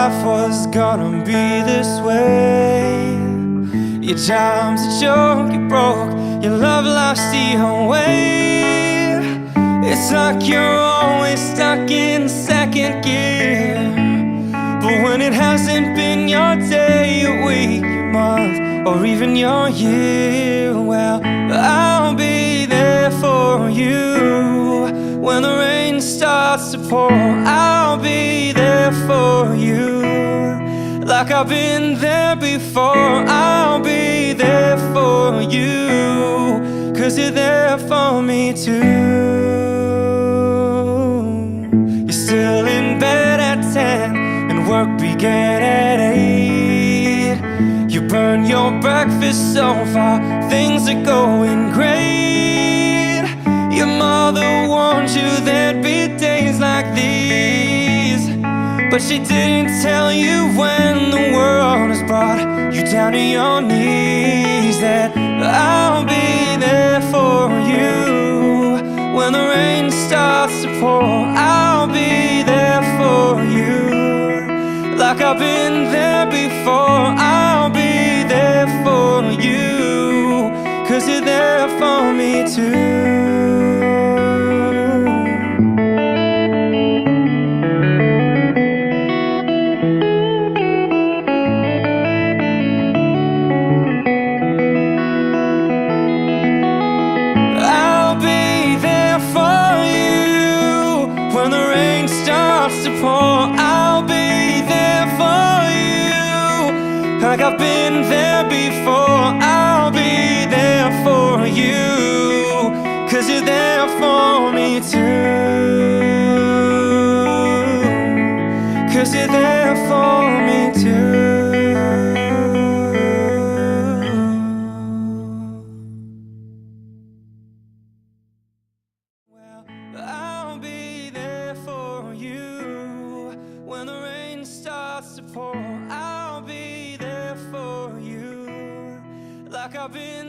life was gonna be this way. Your job's a joke, you broke, your love life's the way. It's like you're always stuck in second gear. But when it hasn't been your day, your week, your month, or even your year, well, I'll be there for you. When the rain starts to pour, I'll be there for you. Like I've been there before, I'll be there for you. 'Cause you're there for me too. You're still in bed at 10 and work began at 8. You burn your breakfast so far, things are going great. Your mother warned you there'd be days like these, but she didn't tell you when the world has brought you down to your knees that I'll be there for you. When the rain starts to pour, I'll be there for you. Like I've been there before, I'll be there for you. 'Cause you're there for me too. I'll be there for you. Like I've been there before, I'll be there for you. 'Cause you're there for me too. 'Cause you're there for me too. Well, I'll be there for you. When the rain starts to pour, I'll be there for you. Like I've been